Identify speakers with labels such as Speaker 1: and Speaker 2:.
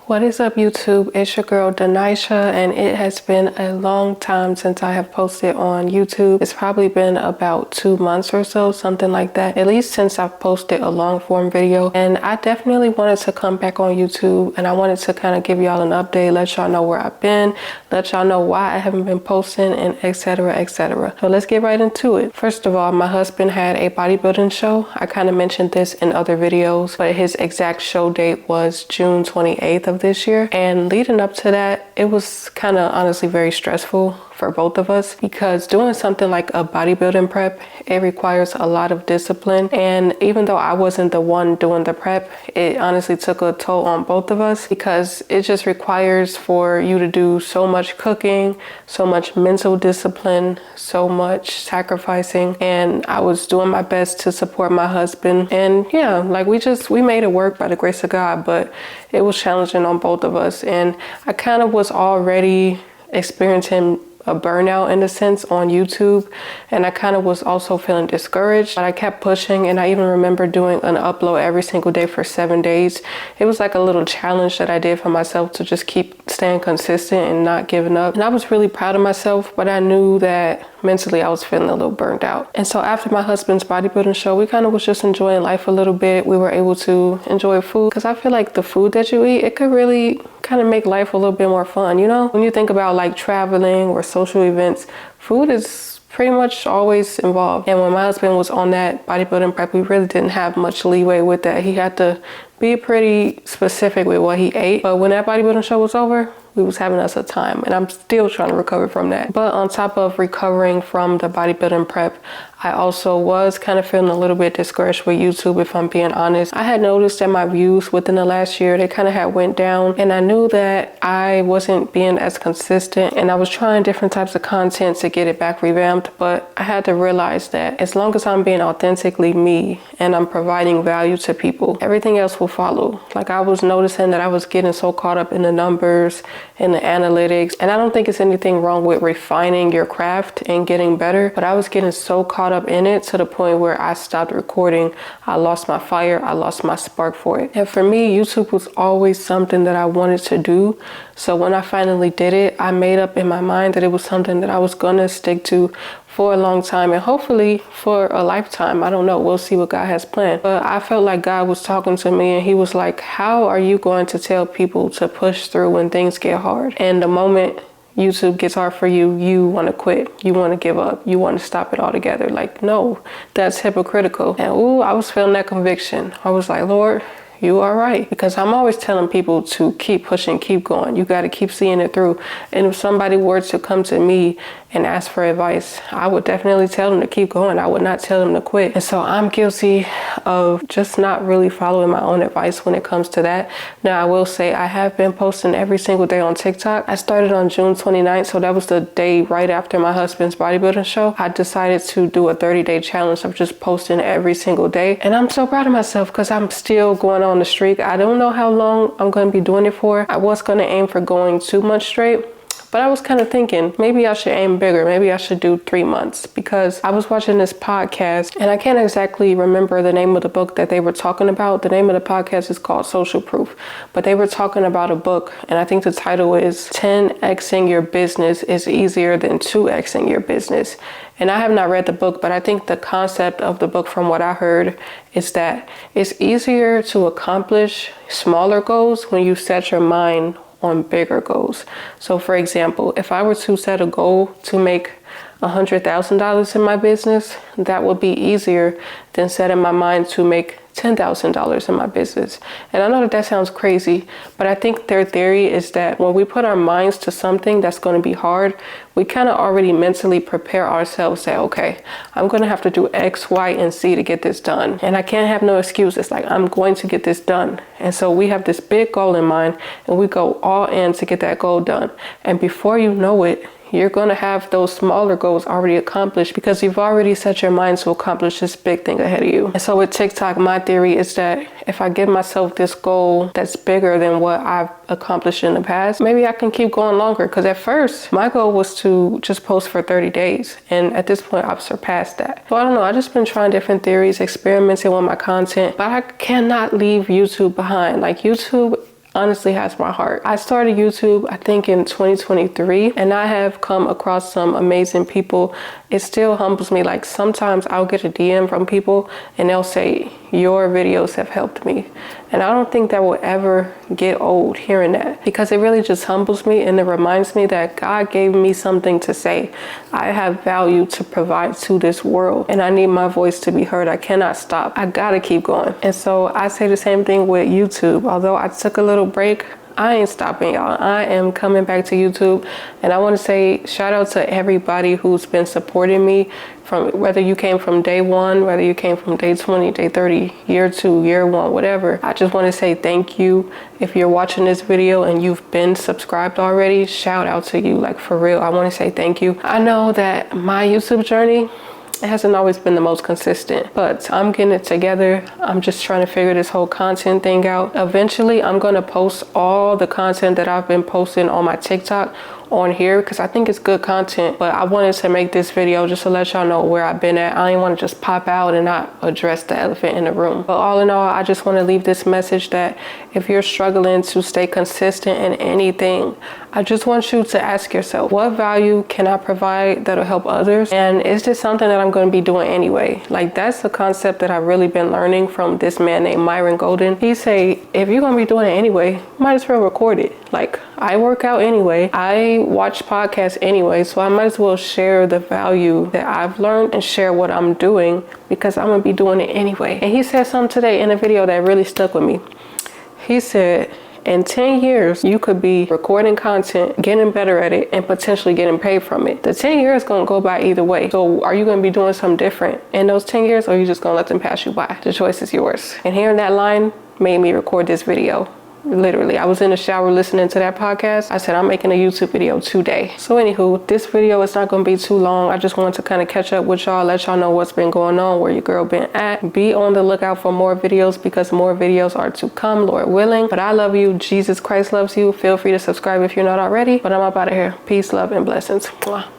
Speaker 1: What is up, YouTube? It's your girl Denisha, and it has been a long time since I have posted on YouTube. It's probably been about 2 months or so, something like that, at least since I've posted a long form video. And I definitely wanted to come back on YouTube, and I wanted to kind of give y'all an update, let y'all know where I've been, let y'all know why I haven't been posting, and etc, etc. So let's get right into it. First of all, my husband had a bodybuilding show. I kind of mentioned this in other videos, but his exact show date was June 28th of this year, and leading up to that, it was kind of honestly very stressful for both of us, because doing something like a bodybuilding prep, it requires a lot of discipline. And even though I wasn't the one doing the prep, it honestly took a toll on both of us, because it just requires for you to do so much cooking, so much mental discipline, so much sacrificing. And I was doing my best to support my husband, and yeah, like we made it work by the grace of God, but it was challenging on both of us. And I kind of was already experiencing a burnout in a sense on YouTube, and I kind of was also feeling discouraged, but I kept pushing. And I even remember doing an upload every single day for 7 days. It was like a little challenge that I did for myself to just keep staying consistent and not giving up. And I was really proud of myself, but I knew that mentally I was feeling a little burnt out. And so after my husband's bodybuilding show, we kind of was just enjoying life a little bit. We were able to enjoy food, because I feel like the food that you eat, it could really kind of make life a little bit more fun. You know, when you think about like traveling or social events, food is pretty much always involved. And when my husband was on that bodybuilding prep, we really didn't have much leeway with that. He had to be pretty specific with what he ate. But when that bodybuilding show was over, we was having us a time, and I'm still trying to recover from that. But on top of recovering from the bodybuilding prep, I also was kind of feeling a little bit discouraged with YouTube, if I'm being honest. I had noticed that my views within the last year, they kind of had went down, and I knew that I wasn't being as consistent, and I was trying different types of content to get it back revamped. But I had to realize that as long as I'm being authentically me and I'm providing value to people, everything else will follow. Like, I was noticing that I was getting so caught up in the numbers and the analytics, and I don't think it's anything wrong with refining your craft and getting better, but I was getting so caught up in it to the point where I stopped recording. I lost my fire, I lost my spark for it. And for me, YouTube was always something that I wanted to do. So when I finally did it, I made up in my mind that it was something that I was gonna stick to for a long time, and hopefully for a lifetime. I don't know, we'll see what God has planned. But I felt like God was talking to me, and he was like, how are you going to tell people to push through when things get hard? And the moment YouTube gets hard for you, you want to quit, you want to give up, you want to stop it altogether. Like, no, that's hypocritical. And ooh, I was feeling that conviction. I was like, Lord, you are right. Because I'm always telling people to keep pushing, keep going. You got to keep seeing it through. And if somebody were to come to me and ask for advice, I would definitely tell them to keep going. I would not tell them to quit. And so I'm guilty of just not really following my own advice when it comes to that. Now, I will say I have been posting every single day on TikTok. I started on June 29th, so that was the day right after my husband's bodybuilding show. I decided to do a 30-day challenge of just posting every single day. And I'm so proud of myself, because I'm still going on the streak. I don't know how long I'm going to be doing it for. I was going to aim for going 2 months straight, but I was kind of thinking maybe I should aim bigger. Maybe I should do 3 months, because I was watching this podcast, and I can't exactly remember the name of the book that they were talking about. The name of the podcast is called Social Proof, but they were talking about a book, and I think the title is 10xing your business is easier than 2xing your business. And I have not read the book, but I think the concept of the book, from what I heard, is that it's easier to accomplish smaller goals when you set your mind on bigger goals. So for example, if I were to set a goal to make $100,000 in my business, that would be easier than setting my mind to make $10,000 in my business. And I know that sounds crazy, but I think their theory is that when we put our minds to something that's going to be hard, we kind of already mentally prepare ourselves, say, okay, I'm going to have to do X, Y, and Z to get this done. And I can't have no excuses. Like, I'm going to get this done. And so we have this big goal in mind, and we go all in to get that goal done. And before you know it, you're going to have those smaller goals already accomplished, because you've already set your mind to accomplish this big thing ahead of you. And so with TikTok, my theory is that if I give myself this goal that's bigger than what I've accomplished in the past, maybe I can keep going longer. Because at first, my goal was to just post for 30 days. And at this point, I've surpassed that. So I don't know. I've just been trying different theories, experimenting with my content. But I cannot leave YouTube behind. Like, YouTube honestly has my heart. I started YouTube, I think in 2023, and I have come across some amazing people. It still humbles me. Like sometimes I'll get a DM from people and they'll say, your videos have helped me. And I don't think that will ever get old hearing that, because it really just humbles me and it reminds me that God gave me something to say. I have value to provide to this world and I need my voice to be heard. I cannot stop. I gotta keep going. And so I say the same thing with YouTube. Although I took a little break, I ain't stopping, y'all. I am coming back to YouTube, and I want to say shout out to everybody who's been supporting me, from whether you came from day 1, whether you came from day 20, day 30, year 2, year 1, whatever. I just want to say thank you. If you're watching this video and you've been subscribed already, shout out to you. Like for real, I want to say thank you. I know that my YouTube journey, it hasn't always been the most consistent, but I'm getting it together. I'm just trying to figure this whole content thing out. Eventually, I'm going to post all the content that I've been posting on my TikTok on here, because I think it's good content. But I wanted to make this video just to let y'all know where I've been at. I didn't want to just pop out and not address the elephant in the room. But all in all, I just want to leave this message that if you're struggling to stay consistent in anything, I just want you to ask yourself, what value can I provide that'll help others? And is this something that I'm going to be doing anyway? Like, that's a concept that I've really been learning from this man named Myron Golden. He say, if you're going to be doing it anyway, might as well record it. Like, I work out anyway. I watch podcasts anyway. So I might as well share the value that I've learned and share what I'm doing, because I'm going to be doing it anyway. And he said something today in a video that really stuck with me. He said, in 10 years, you could be recording content, getting better at it, and potentially getting paid from it. The 10 years going to go by either way. So are you going to be doing something different in those 10 years, or are you just going to let them pass you by? The choice is yours. And hearing that line made me record this video. Literally, I was in the shower listening to that podcast. I said, I'm making a YouTube video today. So anywho, this video is not going to be too long. I just wanted to kind of catch up with y'all, let y'all know what's been going on, where your girl been at. Be on the lookout for more videos, because more videos are to come, Lord willing. But I love you. Jesus Christ loves you. Feel free to subscribe if you're not already. But I'm up out of here. Peace, love, and blessings. Mwah.